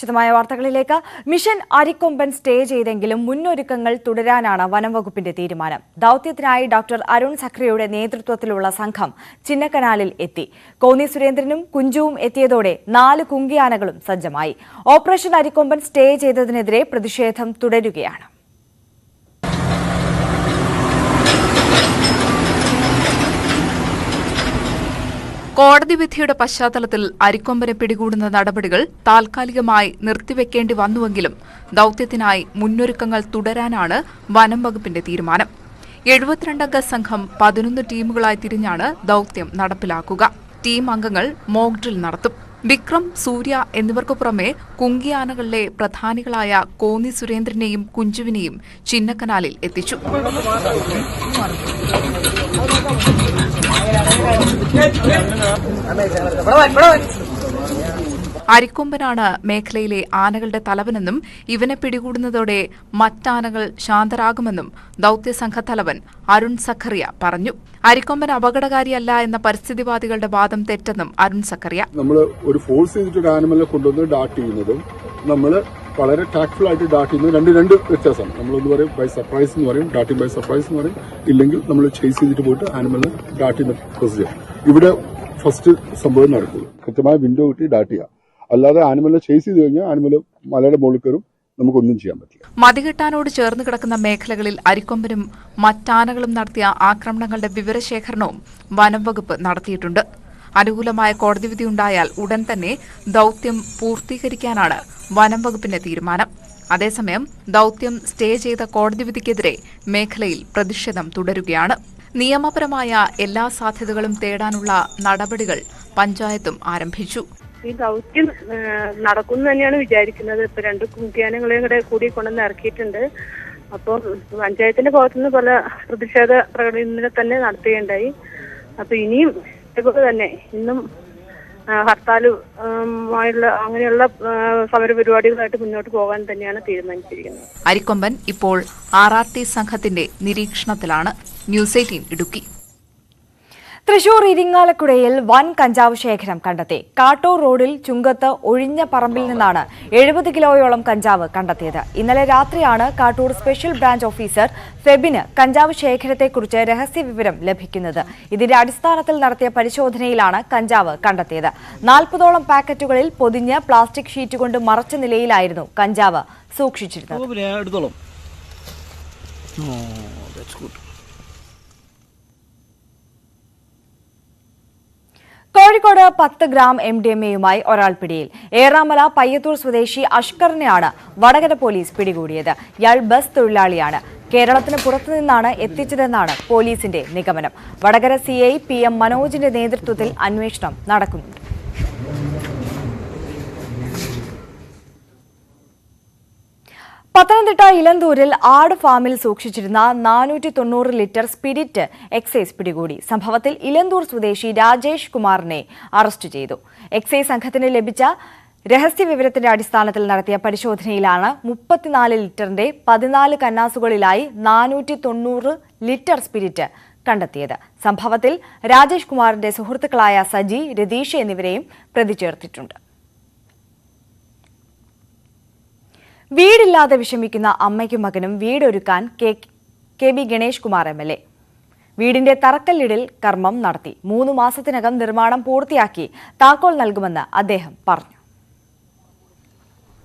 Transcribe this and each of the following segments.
വിശദമായ വാർത്തകളിലേക്ക്. Mission Arikomban stay ചെയ്തെങ്കിലും മുന്നൊരുക്കങ്ങൾ തുടരാനാണ് വനം വകുപ്പിന്റെ തീരുമാനം. ദൌത്യത്തിനായി ഡോക്ടർ അരുൺ സഖറിയയുടെ നേതൃത്വത്തിലുള്ള സംഘം ചിന്നക്കനാലിൽ എത്തി. കോന്നി സുരേന്ദ്രനും കുഞ്ചുവും എത്തിയതോടെ 4 കുങ്കിയാനകളും സജ്ജമായി. ഓപ്പറേഷൻ അരിക്കൊമ്പൻ സ്റ്റേ ചെയ്തതിനെതിരെ പ്രതിഷേധം തുടരുകയാണ്. കോടതി വിധിയുടെ പശ്ചാത്തലത്തിൽ അരിക്കൊമ്പനെ പിടികൂടുന്ന നടപടികൾ താൽക്കാലികമായി നിർത്തിവെക്കേണ്ടി വന്നുവെങ്കിലും ദൌത്യത്തിനായി മുന്നൊരുക്കങ്ങൾ തുടരാനാണ് വനം വകുപ്പിന്റെ തീരുമാനം. 72-അംഗ സംഘം 11 ടീമുകളായി തിരിഞ്ഞാണ് ദൌത്യം നടപ്പിലാക്കുക. ടീം അംഗങ്ങൾ മോക്ക് ഡ്രിൽ നടത്തും. വിക്രം, സൂര്യ എന്നിവർക്കു പുറമെ കുങ്കിയാനകളിലെ പ്രധാനികളായ കോന്നി സുരേന്ദ്രനെയും കുഞ്ചുവിനെയും ചിന്നക്കനാലിൽ എത്തിച്ചു. അരിക്കൊമ്പനാണ് മേഖലയിലെ ആനകളുടെ തലവനെന്നും ഇവനെ പിടികൂടുന്നതോടെ മറ്റാനകൾ ശാന്തരാകുമെന്നും ദൌത്യസംഘ തലവൻ അരുൺ സഖറിയ പറഞ്ഞു. അരിക്കൊമ്പൻ അപകടകാരിയല്ല എന്ന പരിസ്ഥിതിവാദികളുടെ വാദം തെറ്റെന്നും അരുൺ സഖറിയ. നമ്മൾ ഒരു ഫോഴ്സ് ചെയ്തിട്ട് ആനിമലിനെ കൊണ്ടുവന്ന് ഡാർട്ട് ചെയ്യുന്നതും നമ്മൾ വളരെ ടാക്ട്ഫുൾ ആയിട്ട് ഡാർട്ട് ചെയ്യുന്നത് രണ്ട് വ്യത്യാസമാണ്. നമ്മളൊന്ന് പറയും ബൈ സർപ്രൈസ് എന്ന് പറയും, ഡാർട്ടിംഗ് ബൈ സർപ്രൈസ് എന്ന് പറയും. ഇല്ലെങ്കിൽ നമ്മൾ ചേസ് ചെയ്തിട്ട് പോയിട്ട് ആനിമലിനെ ഡാർട്ട് ചെയ്യുന്ന പ്രൊസീജിയർ. ഇവിടെ ഫസ്റ്റ് സംഭവം നടക്കുള്ളൂ. കൃത്യമായ വിൻഡോ കിട്ടി ഡാർട്ട് ചെയ്യുക. അല്ലാതെ ആനിമലിനെ ചേസ് ചെയ്ത് കഴിഞ്ഞാൽ ആനിമൽ മലയുടെ മുകളിൽ കയറും, നമുക്കൊന്നും ചെയ്യാൻ പറ്റില്ല. മതികെട്ടാനോട് ചേർന്ന് കിടക്കുന്ന മേഖലകളിൽ അരിക്കൊമ്പനും മറ്റാനകളും നടത്തിയ ആക്രമണങ്ങളുടെ വിവരശേഖരണവും വനം വകുപ്പ് നടത്തിയിട്ടുണ്ട്. അനുകൂലമായ കോടതി വിധി ഉണ്ടായാൽ ഉടൻ തന്നെ ദൌത്യം പൂർത്തീകരിക്കാനാണ് വനം വകുപ്പിന്റെ തീരുമാനം. അതേസമയം ദൌത്യം സ്റ്റേ ചെയ്ത കോടതി വിധിക്കെതിരെ മേഖലയിൽ പ്രതിഷേധം തുടരുകയാണ്. നിയമപരമായ എല്ലാ സാധ്യതകളും തേടാനുള്ള നടപടികൾ പഞ്ചായത്തും ആരംഭിച്ചു. ഈ ദൗത്യം നടക്കുന്നു തന്നെയാണ് വിചാരിക്കുന്നത്. ഇപ്പൊ 2 കുങ്കിയാനങ്ങളെയും കൂടി കൊണ്ടുവന്ന് ഇറക്കിയിട്ടുണ്ട്. അപ്പോൾ പഞ്ചായത്തിന്റെ ഭാഗത്തുനിന്ന് പല പ്രതിഷേധ പ്രകടനം തന്നെ നടത്തുകയുണ്ടായി. അപ്പൊ ഇനിയും ഇതുപോലെ തന്നെ ഇന്നും ഹർത്താലുമായുള്ള അങ്ങനെയുള്ള സമരപരിപാടികളായിട്ട് മുന്നോട്ട് പോകാൻ തന്നെയാണ് തീരുമാനിച്ചിരിക്കുന്നത്. അരിക്കൊമ്പൻ ഇപ്പോൾ RRT സംഘത്തിന്റെ നിരീക്ഷണത്തിലാണ്. ന്യൂസ് 18 ഇടുക്കി. തൃശൂർ ഇരിങ്ങാലക്കുടയിൽ വൻ കഞ്ചാവ് ശേഖരം കണ്ടെത്തി. കാട്ടൂർ റോഡിൽ ചുങ്കത്ത് ഒഴിഞ്ഞ പറമ്പിൽ നിന്നാണ് 70 കിലോയോളം കഞ്ചാവ് കണ്ടെത്തിയത്. ഇന്നലെ രാത്രിയാണ് Kattoor special branch officer Febin കഞ്ചാവ് ശേഖരത്തെക്കുറിച്ച് രഹസ്യ വിവരം ലഭിക്കുന്നത്. ഇതിന്റെ അടിസ്ഥാനത്തിൽ നടത്തിയ പരിശോധനയിലാണ് കഞ്ചാവ് കണ്ടെത്തിയത്. 40ഓളം പാക്കറ്റുകളിൽ പൊതിഞ്ഞ് പ്ലാസ്റ്റിക് ഷീറ്റ് കൊണ്ട് മറച്ച നിലയിലായിരുന്നു കഞ്ചാവ് സൂക്ഷിച്ചിരുന്നത്. കോഴിക്കോട് 10 ഗ്രാം MDMA-യുമായി ഒരാൾ പിടിയിൽ. ഏറാമല പയ്യത്തൂർ സ്വദേശി അഷ്കറിനെയാണ് വടകര പോലീസ് പിടികൂടിയത്. ഇയാൾ ബസ് തൊഴിലാളിയാണ്. കേരളത്തിന് പുറത്തുനിന്നാണ് എത്തിച്ചതെന്നാണ് പോലീസിന്റെ നിഗമനം. വടകര CI PM മനോജിന്റെ നേതൃത്വത്തിൽ അന്വേഷണം നടക്കുന്നുണ്ട്. പത്തനംതിട്ട ഇലന്തൂരിൽ ആട് ഫാമിൽ സൂക്ഷിച്ചിരുന്ന 490 ലിറ്റർ സ്പിരിറ്റ് എക്സൈസ് പിടികൂടി. സംഭവത്തിൽ ഇലന്തൂർ സ്വദേശി രാജേഷ് കുമാറിനെ അറസ്റ്റ് ചെയ്തു. എക്സൈസ് സംഘത്തിന് ലഭിച്ച രഹസ്യ വിവരത്തിന്റെ അടിസ്ഥാനത്തിൽ നടത്തിയ പരിശോധനയിലാണ് 34 ലിറ്ററിന്റെ 14 കന്നാസുകളിലായി 490 ലിറ്റർ സ്പിരിറ്റ് കണ്ടെത്തിയത്. സംഭവത്തിൽ രാജേഷ് കുമാറിന്റെ സുഹൃത്തുക്കളായ സജി, രതീഷ് എന്നിവരെയും പ്രതി ചേർത്തിട്ടുണ്ട്. വീടില്ലാതെ വിഷമിക്കുന്ന അമ്മയ്ക്കും മകനും വീടൊരുക്കാൻ KB ഗണേഷ് കുമാർ MLA വീടിന്റെ തറക്കല്ലിടൽ കർമ്മം നടത്തി. 3 മാസത്തിനകം നിർമ്മാണം പൂർത്തിയാക്കി താക്കോൽ നൽകുമെന്ന് അദ്ദേഹം പറഞ്ഞു.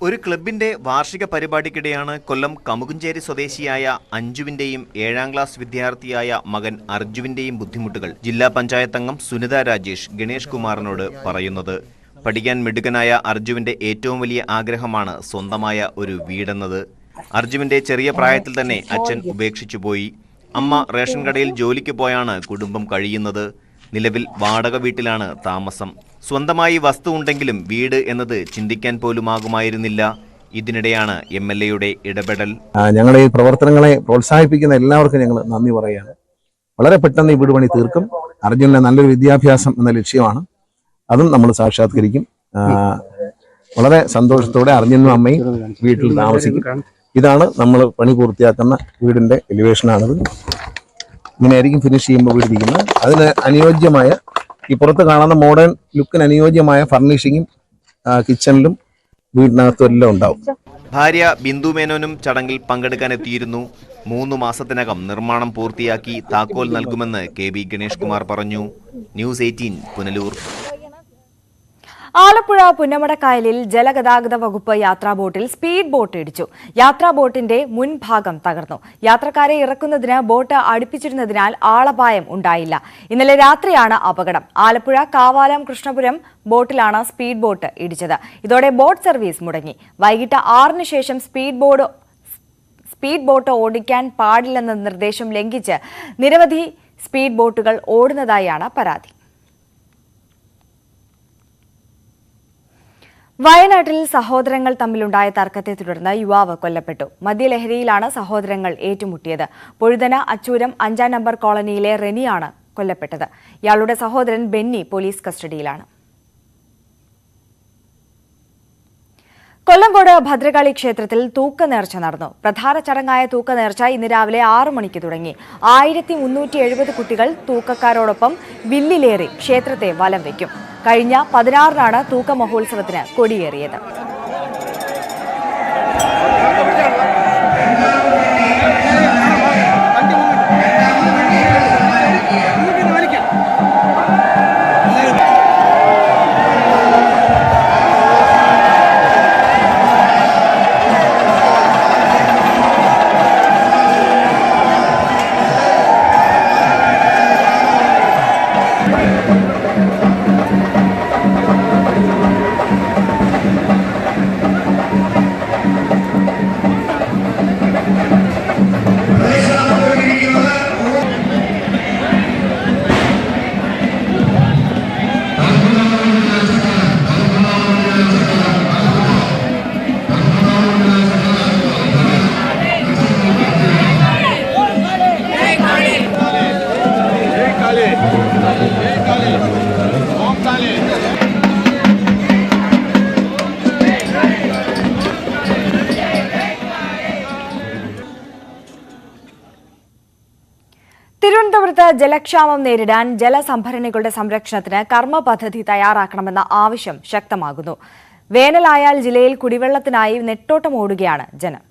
ഒരു ക്ലബിന്റെ വാർഷിക പരിപാടിക്കിടെയാണ് കൊല്ലം കമുകുഞ്ചേരി സ്വദേശിയായ അഞ്ജുവിന്റെയും 7ാം ക്ലാസ് വിദ്യാർത്ഥിയായ മകൻ അർജുവിന്റെയും ബുദ്ധിമുട്ടുകൾ ജില്ലാ പഞ്ചായത്ത് അംഗം സുനിത രാജേഷ് ഗണേഷ് കുമാറിനോട് പറയുന്നത്. പഠിക്കാൻ മിടുക്കനായ അർജുവിന്റെ ഏറ്റവും വലിയ ആഗ്രഹമാണ് സ്വന്തമായ ഒരു വീടെന്നത്. അർജുവിന്റെ ചെറിയ പ്രായത്തിൽ തന്നെ അച്ഛൻ ഉപേക്ഷിച്ചു പോയി. അമ്മ റേഷൻ കടയിൽ ജോലിക്ക് പോയാണ് കുടുംബം കഴിയുന്നത്. നിലവിൽ വാടക വീട്ടിലാണ് താമസം. സ്വന്തമായി വസ്തു ഉണ്ടെങ്കിലും വീട് എന്നത് ചിന്തിക്കാൻ പോലുമാകുമായിരുന്നില്ല. ഇതിനിടെയാണ് MLA-യുടെ ഇടപെടൽ. ഞങ്ങളുടെ ഈ പ്രവർത്തനങ്ങളെ പ്രോത്സാഹിപ്പിക്കുന്ന എല്ലാവർക്കും ഞങ്ങൾ നന്ദി പറയുകയാണ്. വളരെ പെട്ടെന്ന് ഈ വീട് പണി തീർക്കും. അർജുനന് നല്ലൊരു വിദ്യാഭ്യാസം എന്ന ലക്ഷ്യമാണ്. അതും നമ്മൾ സാക്ഷാത്കരിക്കും. വളരെ സന്തോഷത്തോടെ അർജുനും അമ്മയും വീട്ടിൽ താമസിക്കും. ഇതാണ് നമ്മൾ പണി പൂർത്തിയാക്കുന്ന വീടിന്റെ എലിവേഷനാണിത്. ഇങ്ങനെയായിരിക്കും ഫിനിഷ് ചെയ്യുമ്പോൾ വീടിരിക്കുന്നത്. അതിന് അനുയോജ്യമായ ഈ പുറത്ത് കാണുന്ന മോഡേൺ ലുക്കിന് അനുയോജ്യമായ ഫർണിഷിങ്ങും കിച്ചണിലും വീടിനകത്തും എല്ലാം ഉണ്ടാവും. ഭാര്യ ബിന്ദു മേനോനും ചടങ്ങിൽ പങ്കെടുക്കാനെത്തിയിരുന്നു. 3 മാസത്തിനകം നിർമ്മാണം പൂർത്തിയാക്കി താക്കോൽ നൽകുമെന്ന് KB ഗണേഷ് കുമാർ പറഞ്ഞു. ന്യൂസ് 18 പുനലൂർ. ആലപ്പുഴ പുന്നമടക്കായലിൽ ജലഗതാഗത വകുപ്പ് യാത്രാ ബോട്ടിൽ സ്പീഡ് ബോട്ട് ഇടിച്ചു. യാത്രാ ബോട്ടിന്റെ മുൻഭാഗം തകർന്നു. യാത്രക്കാരെ ഇറക്കുന്നതിന് ബോട്ട് അടുപ്പിച്ചിരുന്നതിനാൽ ആളപായം ഉണ്ടായില്ല. ഇന്നലെ രാത്രിയാണ് അപകടം. ആലപ്പുഴ കാവാലം കൃഷ്ണപുരം ബോട്ടിലാണ് സ്പീഡ് ബോട്ട് ഇടിച്ചത്. ഇതോടെ ബോട്ട് സർവീസ് മുടങ്ങി. വൈകിട്ട് 6-ന് ശേഷം സ്പീഡ് ബോട്ട് ഓടിക്കാൻ പാടില്ലെന്ന നിർദ്ദേശം ലംഘിച്ച് നിരവധി സ്പീഡ് ബോട്ടുകൾ ഓടുന്നതായാണ് പരാതി. വയനാട്ടിൽ സഹോദരങ്ങൾ തമ്മിലുണ്ടായ തർക്കത്തെ തുടർന്ന് യുവാവ് കൊല്ലപ്പെട്ടു. മദ്യലഹരിയിലാണ് സഹോദരങ്ങൾ ഏറ്റുമുട്ടിയത്. പൊഴുതന അച്ചൂരം 5-ാം നമ്പർ കോളനിയിലെ റെനിയാണ് കൊല്ലപ്പെട്ടത്. ഇയാളുടെ സഹോദരൻ ബെന്നി പോലീസ് കസ്റ്റഡിയിലാണ്. കൊല്ലങ്കോട് ഭദ്രകാളി ക്ഷേത്രത്തിൽ തൂക്കനേർച്ച നടന്നു. പ്രധാന ചടങ്ങായ തൂക്കനേർച്ച ഇന്ന് രാവിലെ 6 മണിക്ക് തുടങ്ങി. 1370 കുട്ടികൾ തൂക്കക്കാരോടൊപ്പം വില്ലിലേറി ക്ഷേത്രത്തെ വലം വയ്ക്കും. കഴിഞ്ഞ 16-നാണ് തൂക്ക മഹോത്സവത്തിന് കൊടിയേറിയത്. തിരുവനന്തപുരത്ത് ജലക്ഷാമം നേരിടാൻ ജലസംഭരണികളുടെ സംരക്ഷണത്തിന് കർമ്മ പദ്ധതി തയ്യാറാക്കണമെന്ന ആവശ്യം ശക്തമാകുന്നു. വേനലായാൽ ജില്ലയിൽ കുടിവെള്ളത്തിനായി നെട്ടോട്ടമോടുകയാണ് ജനം.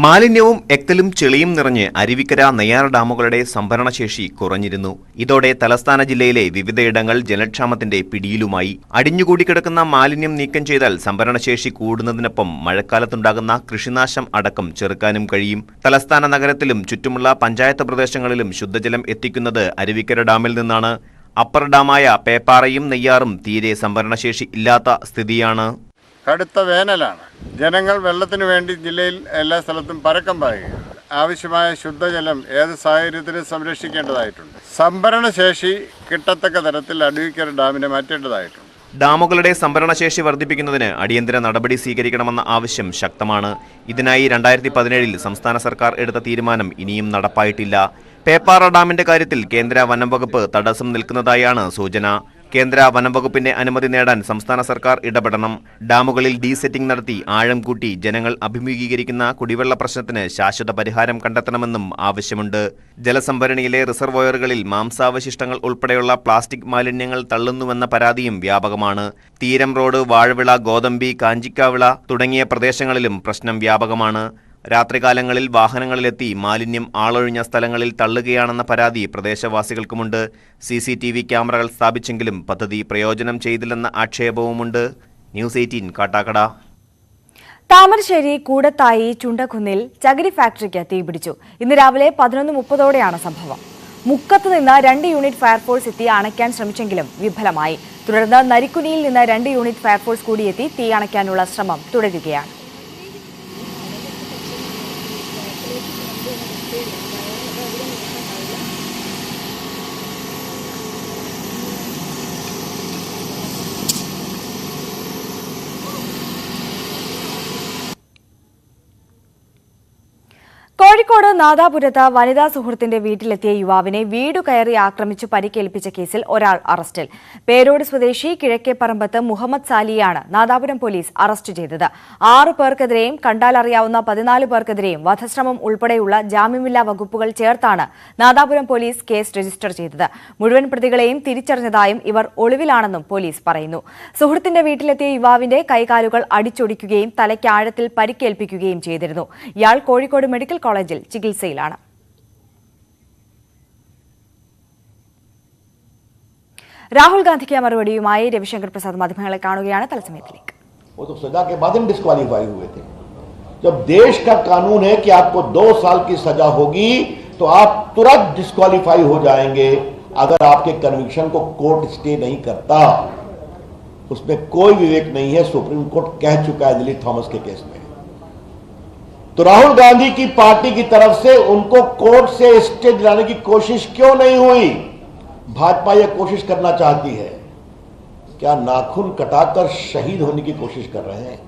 മാലിന്യവും എക്കലും ചെളിയും നിറഞ്ഞ് അരുവിക്കര നെയ്യാർ ഡാമുകളുടെ സംഭരണശേഷി കുറഞ്ഞിരുന്നു. ഇതോടെ തലസ്ഥാന ജില്ലയിലെ വിവിധയിടങ്ങൾ ജലക്ഷാമത്തിന്റെ പിടിയിലുമായി. അടിഞ്ഞുകൂടിക്കിടക്കുന്ന മാലിന്യം നീക്കം ചെയ്താൽ സംഭരണശേഷി കൂടുന്നതിനൊപ്പം മഴക്കാലത്തുണ്ടാകുന്ന കൃഷിനാശം അടക്കം ചെറുക്കാനും കഴിയും. തലസ്ഥാന നഗരത്തിലും ചുറ്റുമുള്ള പഞ്ചായത്ത് പ്രദേശങ്ങളിലും ശുദ്ധജലം എത്തിക്കുന്നത് അരുവിക്കര ഡാമിൽ നിന്നാണ്. അപ്പർ ഡാമായ പേപ്പാറയും നെയ്യാറും തീരെ സംഭരണശേഷി ഇല്ലാത്ത സ്ഥിതിയാണ്. കടുത്ത വേനലാണ്. ജനങ്ങൾ വെള്ളത്തിനു വേണ്ടി ജില്ലയിൽ എല്ലാ സ്ഥലത്തും പരക്കം പായുകയാണ്. ആവശ്യമായ ശുദ്ധജലം ഏത് സാഹചര്യത്തിലും സംരക്ഷിക്കേണ്ടതായിട്ടുണ്ട്. സംഭരണശേഷി കിട്ടത്തക്ക തരത്തിൽ അരുവിക്കര ഡാമിനെ മാറ്റേണ്ടതായിട്ടുണ്ട്. ഡാമുകളുടെ സംഭരണശേഷി വർദ്ധിപ്പിക്കുന്നതിന് അടിയന്തര നടപടി സ്വീകരിക്കണമെന്ന ആവശ്യം ശക്തമാണ്. ഇതിനായി 2017-ൽ സംസ്ഥാന സർക്കാർ എടുത്ത തീരുമാനം ഇനിയും നടപ്പായിട്ടില്ല. പേപ്പാറ ഡാമിന്റെ കാര്യത്തിൽ കേന്ദ്ര വനം വകുപ്പ് തടസ്സം നിൽക്കുന്നതായാണ് സൂചന. കേന്ദ്ര വനം വകുപ്പിന്റെ അനുമതി നേടാൻ സംസ്ഥാന സർക്കാർ ഇടപെടണം. ഡാമുകളിൽ ഡീസെറ്റിംഗ് നടത്തി ആഴം കൂട്ടി ജനങ്ങൾ അഭിമുഖീകരിക്കുന്ന കുടിവെള്ള പ്രശ്നത്തിന് ശാശ്വത പരിഹാരം കണ്ടെത്തണമെന്നും ആവശ്യമുണ്ട്. ജലസംഭരണിയിലെ റിസർവോയറുകളിൽ മാംസാവശിഷ്ടങ്ങൾ ഉൾപ്പെടെയുള്ള പ്ലാസ്റ്റിക് മാലിന്യങ്ങൾ തള്ളുന്നുവെന്ന പരാതിയും വ്യാപകമാണ്. തീരം റോഡ്, വാഴവിള, ഗോതമ്പി, കാഞ്ചിക്കാവിള തുടങ്ങിയ പ്രദേശങ്ങളിലും പ്രശ്നം വ്യാപകമാണ്. രാത്രികാലങ്ങളിൽ വാഹനങ്ങളിലെത്തി മാലിന്യം ആളൊഴിഞ്ഞ സ്ഥലങ്ങളിൽ തള്ളുകയാണെന്ന പരാതി പ്രദേശവാസികൾക്കുമുണ്ട്. CCTV ക്യാമറകൾ സ്ഥാപിച്ചെങ്കിലും പദ്ധതി പ്രയോജനം ചെയ്തില്ലെന്ന ആക്ഷേപവുമുണ്ട്. ന്യൂസ് 18 കാട്ടാക്കട. താമരശ്ശേരി കൂടത്തായി ചുണ്ടക്കുന്നിൽ ചകിരി ഫാക്ടറിക്ക് തീപിടിച്ചു. ഇന്ന് രാവിലെ 11:30ഓടെയാണ് സംഭവം. മുക്കത്ത് നിന്ന് 2 യൂണിറ്റ് ഫയർഫോഴ്സ് എത്തി അണയ്ക്കാൻ ശ്രമിച്ചെങ്കിലും വിഫലമായി. തുടർന്ന് നരിക്കുനിയിൽ നിന്ന് 2 യൂണിറ്റ് ഫയർഫോഴ്സ് കൂടിയെത്തി തീ അണയ്ക്കാനുള്ള ശ്രമം തുടരുകയാണ്. കോഴിക്കോട് നാദാപുരത്ത് വനിതാ സുഹൃത്തിന്റെ വീട്ടിലെത്തിയ യുവാവിനെ വീട് കയറി ആക്രമിച്ചു പരിക്കേൽപ്പിച്ച കേസിൽ ഒരാൾ അറസ്റ്റിൽ. പേരോട് സ്വദേശി കിഴക്കേപ്പറമ്പത്ത് മുഹമ്മദ് സാലിയാണ് നാദാപുരം പോലീസ് അറസ്റ്റ് ചെയ്തത്. 6 പേർക്കെതിരെയും കണ്ടാലറിയാവുന്ന 14 പേർക്കെതിരെയും വധശ്രമം ഉൾപ്പെടെയുള്ള ജാമ്യമില്ലാ വകുപ്പുകൾ ചേർത്താണ് നാദാപുരം പോലീസ് കേസ് രജിസ്റ്റർ ചെയ്തത്. മുഴുവൻ പ്രതികളെയും തിരിച്ചറിഞ്ഞതായും ഇവർ ഒളിവിലാണെന്നും പോലീസ് പറയുന്നു. സുഹൃത്തിന്റെ വീട്ടിലെത്തിയ യുവാവിന്റെ കൈകാലുകൾ അടിച്ചൊടിക്കുകയും തലയ്ക്ക് ആഴത്തിൽ പരിക്കേൽപ്പിക്കുകയും ചെയ്തിരുന്നു. ഇയാൾ കോഴിക്കോട് മെഡിക്കൽ കോളേജിൽ ചികിത്സയിലാണ്. രാഹുൽ ഗാന്ധിക്ക് മറുപടിയുമായി രവിശങ്കർ പ്രസാദ് മാധ്യമങ്ങളെ കാണുകയാണ്. തത്സമയത്തിലേക്ക്. वो तो सजा के बाद हम डिस्क्वालीफाई हुए थे. जब देश का कानून है कि आपको 2 साल की सजा होगी तो आप तुरंत डिस्क्वालीफाई हो जाएंगे अगर आपके कन्विक्शन को कोर्ट स्टे नहीं करता. उसमें कोई विवेक नहीं है. सुप्रीम कोर्ट कह चुका है दिलीप थॉमस के केस में. तो राहुल गांधी की पार्टी की तरफ से उनको कोर्ट से स्टे दिलाने की कोशिश क्यों नहीं हुई? भाजपा यह कोशिश करना चाहती है. क्या नाखून कटाकर शहीद होने की कोशिश कर रहे हैं?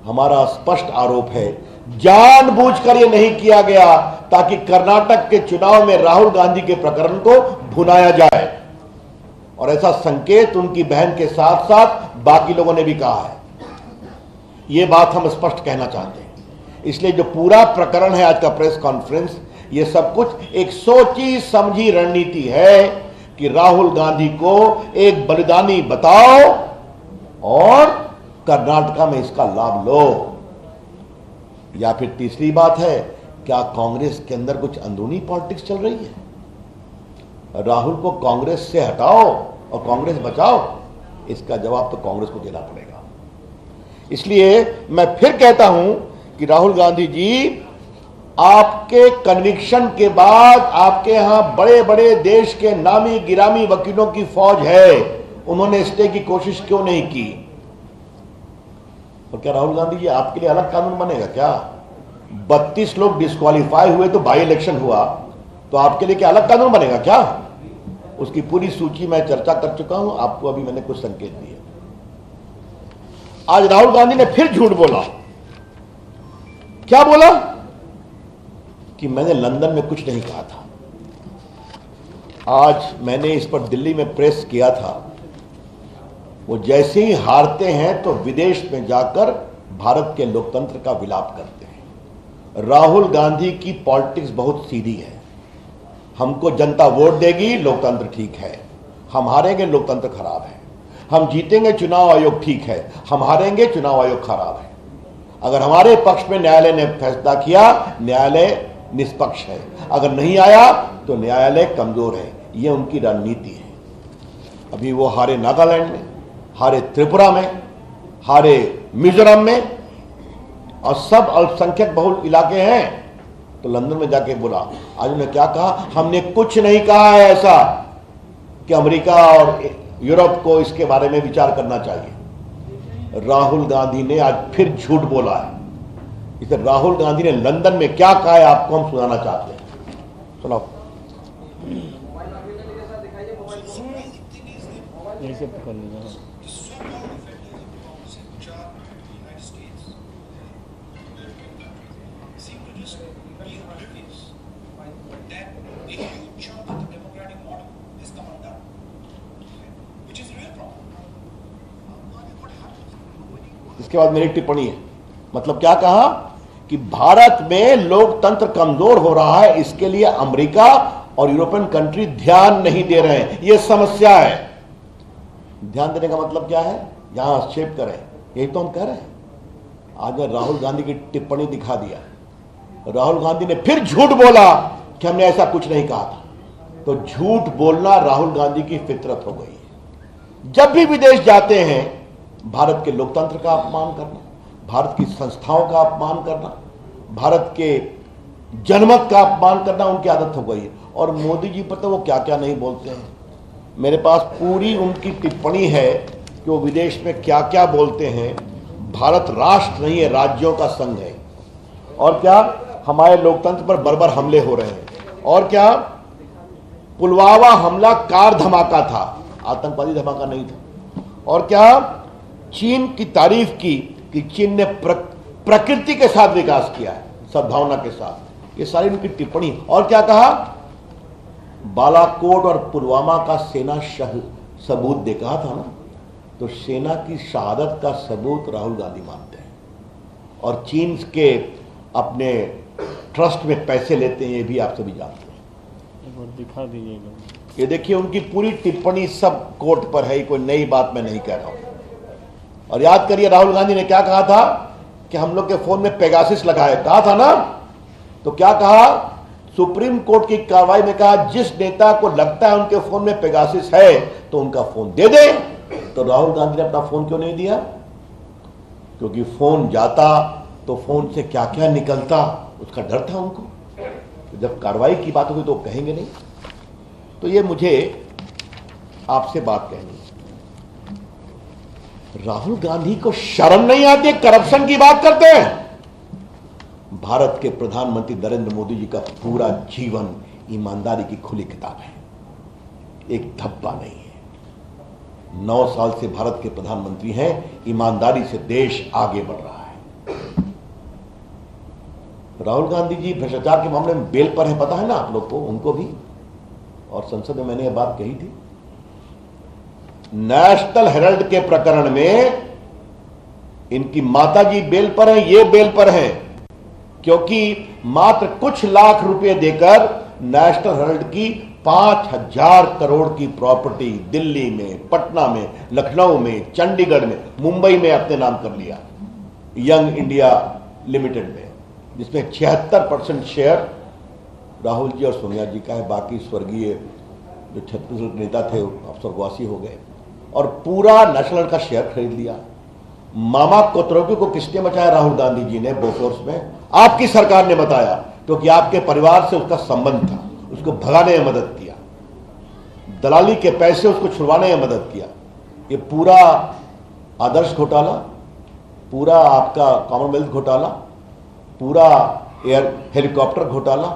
हमारा स्पष्ट आरोप है जानबूझकर यह नहीं किया गया ताकि कर्नाटक के चुनाव में राहुल गांधी के प्रकरण को भुनाया जाए. और ऐसा संकेत उनकी बहन के साथ साथ बाकी लोगों ने भी कहा है. यह बात हम स्पष्ट कहना चाहते हैं. इसलिए जो पूरा प्रकरण है आज का प्रेस कॉन्फ्रेंस, ये सब कुछ एक सोची समझी रणनीति है कि राहुल गांधी को एक बलिदानी बताओ और कर्नाटका में इसका लाभ लो. या फिर तीसरी बात है, क्या कांग्रेस के अंदर कुछ अंदरूनी पॉलिटिक्स चल रही है? राहुल को कांग्रेस से हटाओ और कांग्रेस बचाओ. इसका जवाब तो कांग्रेस को देना पड़ेगा. इसलिए मैं फिर कहता हूं कि राहुल गांधी जी, आपके कन्विक्शन के बाद आपके यहां बड़े बड़े देश के नामी गिरामी वकीलों की फौज है. उन्होंने स्टे की कोशिश क्यों नहीं की? और क्या राहुल गांधी जी आपके लिए अलग कानून बनेगा क्या? 32 लोग डिस्क्वालीफाई हुए तो बाई इलेक्शन हुआ, तो आपके लिए क्या अलग कानून बनेगा क्या? उसकी पूरी सूची मैं चर्चा कर चुका हूं. आपको अभी मैंने कुछ संकेत दिए. आज राहुल गांधी ने फिर झूठ बोला. क्या बोला? कि मैंने लंदन में कुछ नहीं कहा था. आज मैंने इस पर दिल्ली में प्रेस किया था. वो जैसे ही हारते हैं तो विदेश में जाकर भारत के लोकतंत्र का विलाप करते हैं. राहुल गांधी की पॉलिटिक्स बहुत सीधी है. हमको जनता वोट देगी, लोकतंत्र ठीक है. हम हारेंगे, लोकतंत्र खराब है. हम जीतेंगे, चुनाव आयोग ठीक है. हम हारेंगे, चुनाव आयोग खराब है. अगर हमारे पक्ष में न्यायालय ने फैसला किया, न्यायालय निष्पक्ष है. अगर नहीं आया तो न्यायालय कमजोर है. यह उनकी रणनीति है. अभी वो हारे नागालैंड में, हारे त्रिपुरा में, हारे मिजोरम में, और सब अल्पसंख्यक बहुल इलाके हैं. तो लंदन में जाके बोला. आज उन्होंने क्या कहा? हमने कुछ नहीं कहा है ऐसा कि अमेरिका और यूरोप को इसके बारे में विचार करना चाहिए. राहुल गांधी ने आज फिर झूठ बोला है. इसे राहुल गांधी ने लंदन में क्या कहा है आपको हम सुनाना चाहते हैं. सुनाओ. इसके बाद मेरी टिप्पणी है. मतलब क्या कहा? कि भारत में लोकतंत्र कमजोर हो रहा है, इसके लिए अमेरिका और यूरोपियन कंट्री ध्यान नहीं दे रहे हैं. यह समस्या है. ध्यान देने का मतलब क्या है? यहां हस्तक्षेप करें, यही तो हम कह रहे हैं. आज मैं राहुल गांधी की टिप्पणी दिखा दिया. राहुल गांधी ने फिर झूठ बोला कि हमने ऐसा कुछ नहीं कहा था. तो झूठ बोलना राहुल गांधी की फितरत हो गई है. जब भी विदेश जाते हैं, भारत के लोकतंत्र का अपमान करना, भारत की संस्थाओं का अपमान करना, भारत के जनमत का अपमान करना उनकी आदत हो गई है. और मोदी जी पर तो वो क्या क्या नहीं बोलते हैं. मेरे पास पूरी उनकी टिप्पणी है कि वो विदेश में क्या क्या बोलते हैं. भारत राष्ट्र नहीं है, राज्यों का संघ है. और क्या हमारे लोकतंत्र पर बर्बर हमले हो रहे हैं. और क्या पुलवामा हमला कार धमाका था, आतंकवादी धमाका नहीं था. और क्या चीन की तारीफ की कि चीन ने प्रकृति के साथ विकास किया है, सद्भावना के साथ. ये सारी उनकी टिप्पणी। और क्या कहा, बालाकोट और पुलवामा का सेना सबूत दे कहा था ना, तो सेना की शहादत का सबूत राहुल गांधी मानते हैं और चीन के अपने ट्रस्ट में पैसे लेते हैं, ये भी आप सभी जानते हैं। दिखा दीजिए, ये देखिए उनकी पूरी टिप्पणी सब कोर्ट पर है, कोई नई बात मैं नहीं कह रहा हूं। और याद करिए राहुल गांधी ने क्या कहा था कि हम लोग के फोन में पेगासिस लगाए, कहा था ना, तो क्या कहा, सुप्रीम कोर्ट की कार्रवाई में कहा जिस नेता को लगता है उनके फोन में पेगासिस है तो उनका फोन दे दे। तो राहुल गांधी ने अपना फोन क्यों नहीं दिया? क्योंकि फोन जाता तो फोन से क्या क्या निकलता उसका डर था उनको। तो जब कार्रवाई की बात होगी तो कहेंगे नहीं। तो ये मुझे आपसे बात कहनी है, राहुल गांधी को शर्म नहीं आती, करप्शन की बात करते हैं। भारत के प्रधानमंत्री नरेंद्र मोदी जी का पूरा जीवन ईमानदारी की खुली किताब है, एक धब्बा नहीं है। 9 साल से भारत के प्रधानमंत्री हैं, ईमानदारी से देश आगे बढ़ रहा है। राहुल गांधी जी भ्रष्टाचार के मामले में बेल पर है, पता है ना आप लोग को, उनको भी, और संसद में मैंने यह बात कही थी। नेशनल हेराल्ड के प्रकरण में इनकी माताजी बेल पर है, ये बेल पर है, क्योंकि मात्र कुछ लाख रुपए देकर नेशनल हेराल्ड की 5000 करोड़ की प्रॉपर्टी दिल्ली में, पटना में, लखनऊ में, चंडीगढ़ में, मुंबई में अपने नाम कर लिया, यंग इंडिया लिमिटेड में, जिसमें 76% शेयर राहुल जी और सोनिया जी का है। बाकी स्वर्गीय जो छत्तीसगढ़ नेता थे अब स्वर्गवासी हो गए, और पूरा नेशनल का शेयर खरीद लिया। मामा कोतरोगी को किसने बचाया? राहुल गांधी जी ने बोफोर्स में, आपकी सरकार ने बताया, क्योंकि आपके परिवार से उसका संबंध था, उसको भगाने में मदद किया, दलाली के पैसे उसको छुड़वाने में मदद किया। ये पूरा आदर्श घोटाला, पूरा आपका कॉमनवेल्थ घोटाला, पूरा एयर हेलीकॉप्टर घोटाला,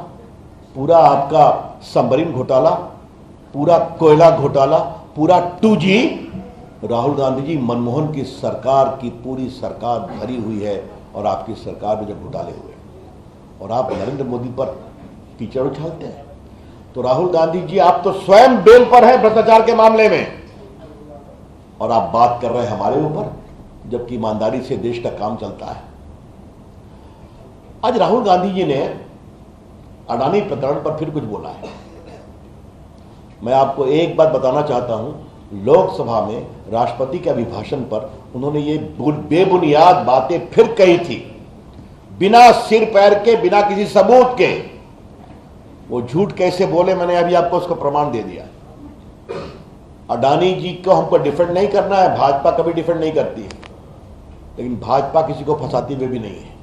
पूरा आपका सबमरीन घोटाला, पूरा कोयला घोटाला, पूरा 2G राहुल गांधी जी मनमोहन की सरकार की पूरी सरकार भरी हुई है। और आपकी सरकार में जब घोटाले हुए और आप नरेंद्र मोदी पर कीचड़ उछालते हैं, तो राहुल गांधी जी आप तो स्वयं बेल पर हैं भ्रष्टाचार के मामले में, और आप बात कर रहे हैं हमारे ऊपर, जबकि ईमानदारी से देश का काम चलता है। आज राहुल गांधी जी ने अडानी प्रकरण पर फिर कुछ बोला है। मैं आपको एक बात बताना चाहता हूं, लोकसभा में राष्ट्रपति के अभिभाषण पर उन्होंने ये बेबुनियाद बातें फिर कही थी, बिना सिर पैर के, बिना किसी सबूत के। वो झूठ कैसे बोले, मैंने अभी आपको उसका प्रमाण दे दिया। अडानी जी को हमको डिफेंड नहीं करना है, भाजपा कभी डिफेंड नहीं करती है, लेकिन भाजपा किसी को फंसाती हुई भी नहीं है।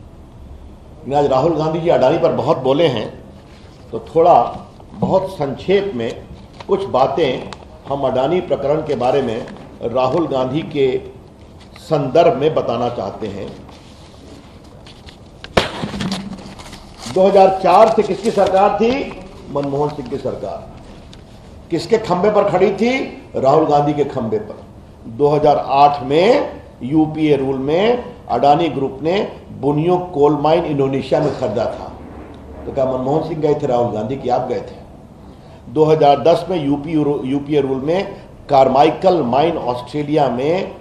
लेकिन आज राहुल गांधी जी अडानी पर बहुत बोले हैं, तो थोड़ा बहुत संक्षेप में कुछ बातें हम अडानी प्रकरण के बारे में राहुल गांधी के संदर्भ में बताना चाहते हैं। 2004 से किसकी सरकार थी? मनमोहन सिंह की सरकार। किसके खंबे पर खड़ी थी? राहुल गांधी के खंबे पर। 2008 में यूपीए रूल में अडानी ग्रुप ने बुनियो कोल माइन इंडोनेशिया में खरीदा था, तो क्या मनमोहन सिंह गए थे? राहुल गांधी की आप गए थे। 2010 में यूपीए रूल में कार्माइकल माइन ऑस्ट्रेलिया में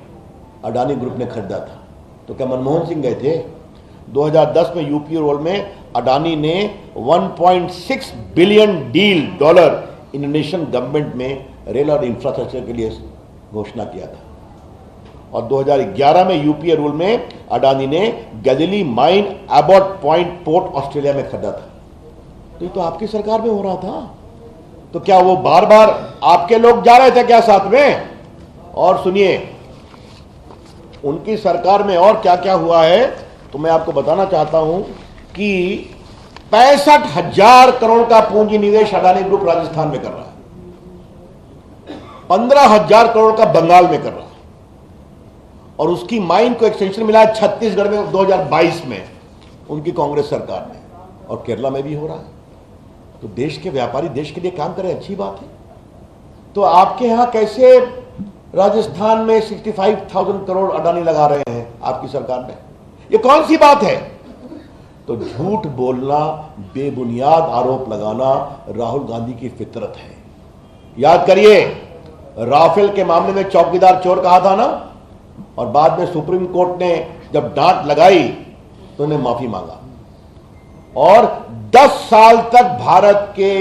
अडानी ग्रुप ने खरीदा था, तो क्या मनमोहन सिंह गए थे? 2010 में यूपीए रूल में अडानी ने 1.6 बिलियन डॉलर इंडोनेशियन गवर्नमेंट में रेल और इंफ्रास्ट्रक्चर के लिए घोषणा किया था। और 2011 में यूपीए रूल में अडानी ने Galilee mine Abbot Point port Australia में खरीदा था। तो ये तो आपकी सरकार में हो रहा था, तो क्या वो बार बार आपके लोग जा रहे थे क्या साथ में? और सुनिए, उनकी सरकार में और क्या क्या हुआ है तो मैं आपको बताना चाहता हूं कि 65,000 करोड़ का पूंजी निवेश अडानी ग्रुप राजस्थान में कर रहा है, 15,000 करोड़ का बंगाल में कर रहा है, और उसकी माइन को एक्सटेंशन मिला है छत्तीसगढ़ में 2022 में उनकी कांग्रेस सरकार में, और केरला में भी हो रहा है। तो देश के व्यापारी देश के लिए काम करें, अच्छी बात है। तो आपके यहां कैसे राजस्थान में 65,000 करोड़ अडानी लगा रहे हैं आपकी सरकार में? ये कौन सी बात है? तो तो झूठ बोलना, बेबुनियाद आरोप लगाना राहुल गांधी की फितरत है। याद करिए, राफेल के मामले में चौकीदार चोर कहा था ना, और बाद में सुप्रीम कोर्ट ने जब डांट लगाई तो उन्हें माफी मांगा, और 10 साल तक भारत के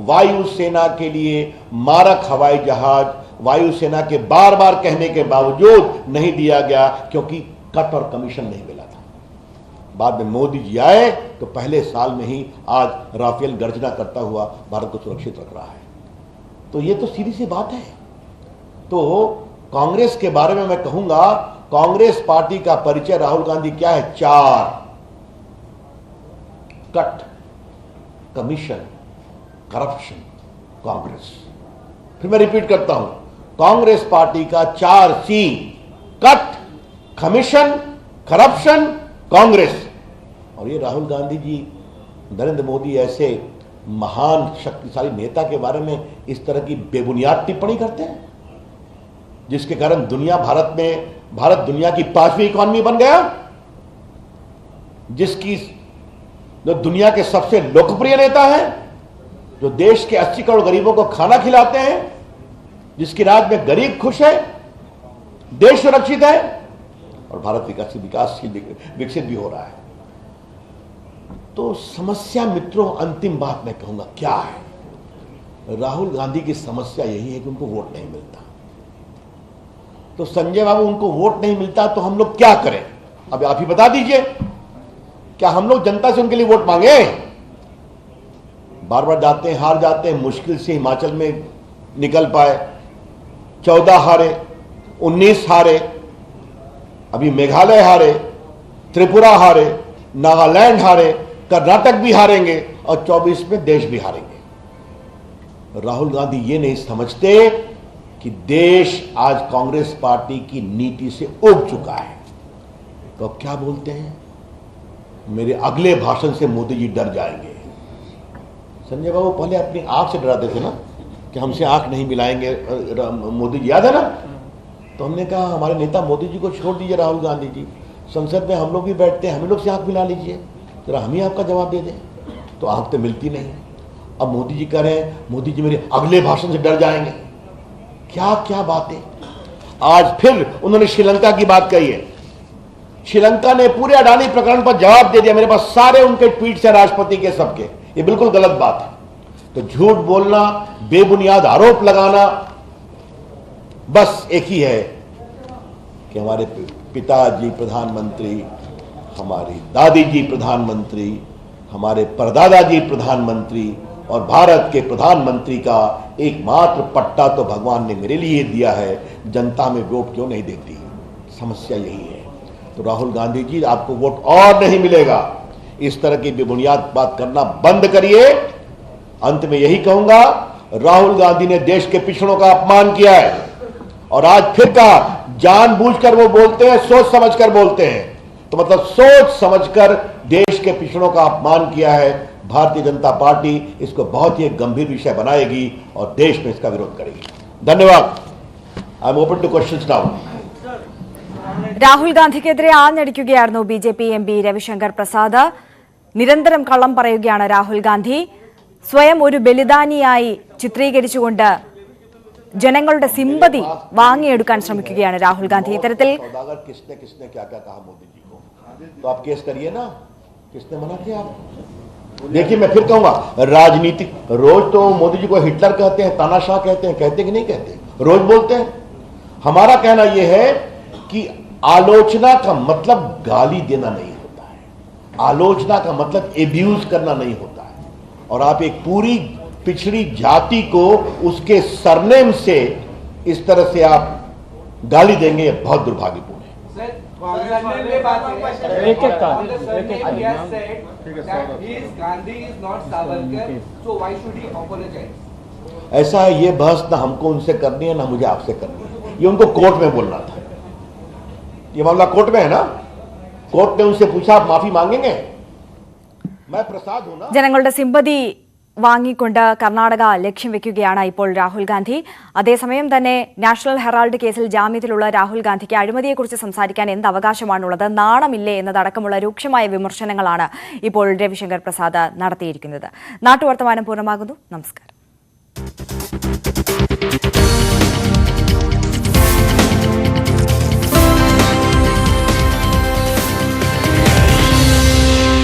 वायुसेना के लिए मारक हवाई जहाज वायुसेना के बार बार कहने के बावजूद नहीं दिया गया, क्योंकि कट और कमीशन नहीं मिला था। बाद में मोदी जी आए तो पहले साल में ही आज राफेल गर्जना करता हुआ भारत को सुरक्षित रख रहा है। तो ये तो सीधी सी बात है। तो कांग्रेस के बारे में मैं कहूंगा, कांग्रेस पार्टी का परिचय राहुल गांधी क्या है? 4: कट, कमीशन, करप्शन, कांग्रेस। फिर मैं रिपीट करता हूं, कांग्रेस पार्टी का 4C: cut, commission, corruption, Congress. और ये राहुल गांधी जी, नरेंद्र मोदी ऐसे महान शक्तिशाली नेता के बारे में इस तरह की बेबुनियाद टिप्पणी करते हैं, जिसके कारण भारत दुनिया की 5वीं इकॉनमी बन गया, जिसकी जो दुनिया के सबसे लोकप्रिय नेता है, जो देश के 80 करोड़ गरीबों को खाना खिलाते हैं, जिसके राज में गरीब खुश है, देश सुरक्षित है और भारत विकसित भी हो रहा है। तो समस्या मित्रों, अंतिम बात मैं कहूंगा क्या है? राहुल गांधी की समस्या यही है कि उनको वोट नहीं मिलता। तो संजय बाबू, उनको वोट नहीं मिलता तो हम लोग क्या करें? अब आप ही बता दीजिए, क्या हम लोग जनता से उनके लिए वोट मांगे? बार बार जाते हैं, हार जाते हैं। मुश्किल से हिमाचल में निकल पाए, 14 हारे, 19 हारे, अभी मेघालय हारे, त्रिपुरा हारे, नागालैंड हारे, कर्नाटक भी हारेंगे और 24 में देश भी हारेंगे। राहुल गांधी ये नहीं समझते कि देश आज कांग्रेस पार्टी की नीति से उब चुका है। तो अब क्या बोलते हैं? मेरे अगले भाषण से मोदी जी डर जाएंगे। संजय बाबू पहले अपनी आंख से डराते थे ना, कि हमसे आंख नहीं मिलाएंगे मोदी जी, याद है ना? तो हमने कहा हमारे नेता मोदी जी को छोड़ दीजिए, राहुल गांधी जी, संसद में हम लोग भी बैठते हैं, हम लोग से आंख मिला लीजिए, जरा हम ही आपका जवाब दे दें। तो आंख तो मिलती नहीं। अब मोदी जी कह रहे हैं मोदी जी मेरे अगले भाषण से डर जाएंगे। क्या क्या बातें। आज फिर उन्होंने श्रीलंका की बात कही है। श्रीलंका ने पूरे अडानी प्रकरण पर जवाब दे दिया, मेरे पास सारे उनके ट्वीट्स हैं राष्ट्रपति के सबके। ये बिल्कुल गलत बात है। तो झूठ बोलना, बेबुनियाद आरोप लगाना, बस एक ही है कि हमारे पिताजी प्रधानमंत्री, हमारी दादी जी प्रधानमंत्री, हमारे परदादा जी प्रधानमंत्री और भारत के प्रधानमंत्री का एकमात्र पट्टा तो भगवान ने मेरे लिए दिया है, जनता में वोट क्यों नहीं देती? समस्या यही है। तो राहुल गांधी जी, आपको वोट और नहीं मिलेगा। इस तरह की बेबुनियाद बात करना बंद करिए। अंत में यही कहूंगा, राहुल गांधी ने देश के पिछड़ों का अपमान किया है और आज फिर कहा जानबूझकर वो बोलते हैं, सोच समझकर बोलते हैं। तो मतलब सोच समझकर देश के पिछड़ों का अपमान किया है। भारतीय जनता पार्टी इसको बहुत ही गंभीर विषय बनाएगी और देश में इसका विरोध करेगी। धन्यवाद। I am open to questions now. Rahul ഗാന്ധിക്കെതിരെ ആഞ്ഞടിക്കുകയായിരുന്നു BJP MP രവിശങ്കർ പ്രസാദ്. നിരന്തരം കള്ളം പറയുകയാണ് രാഹുൽ ഗാന്ധി. സ്വയം ഒരു ബലിദാനിയായി ചിത്രീകരിച്ചുകൊണ്ട് ജനങ്ങളുടെ സിമ്പതി വാങ്ങിയെടുക്കാൻ ശ്രമിക്കുകയാണ് രാഹുൽ ഗാന്ധി. ഇത്തരത്തിൽ किसने क्या क्या कहा मोदी जी को, तो आप केस करिए ना, किसने मना किया? देखिए मैं फिर कहूंगा, राजनीतिक रोज तो मोदी जी को हिटलर कहते हैं, तानाशाह कहते हैं, कहते कि नहीं कहते? रोज बोलते हैं। हमारा कहना यह है कि आलोचना का मतलब गाली देना नहीं होता है, आलोचना का मतलब एब्यूज करना नहीं होता है। और आप एक पूरी पिछड़ी जाति को उसके सरनेम से इस तरह से आप गाली देंगे, ये बहुत दुर्भाग्यपूर्ण है। ऐसा है, ये बहस ना हमको उनसे करनी है ना मुझे आपसे करनी है, ये उनको कोर्ट में बोलना था। ये मामला कोर्ट में है ना, कोर्ट ने उनसे पूछा आप माफी मांगेंगे? मैं प्रसाद हूं ना। ജനങ്ങളുടെ സിമ്പതി വാങ്ങിക്കൊണ്ട് കർണാടക ലക്ഷ്യം വെക്കുകയാണ് ഇപ്പോൾ രാഹുൽ ഗാന്ധി. അതേസമയം തന്നെ നാഷണൽ ഹെറാൾഡ് കേസിൽ ജാമ്യത്തിലുള്ള രാഹുൽ ഗാന്ധിക്ക് അഴിമതിയെക്കുറിച്ച് സംസാരിക്കാൻ എന്ത് അവകാശമാണുള്ളത്, നാണമില്ലേ എന്നതടക്കമുള്ള രൂക്ഷമായ വിമർശനങ്ങളാണ് ഇപ്പോൾ രവിശങ്കർ പ്രസാദ് നടത്തിയിരിക്കുന്നത്. നാട്ടുവർത്തമാനം പൂർണ്ണമാകുന്നു. നമസ്കാരം.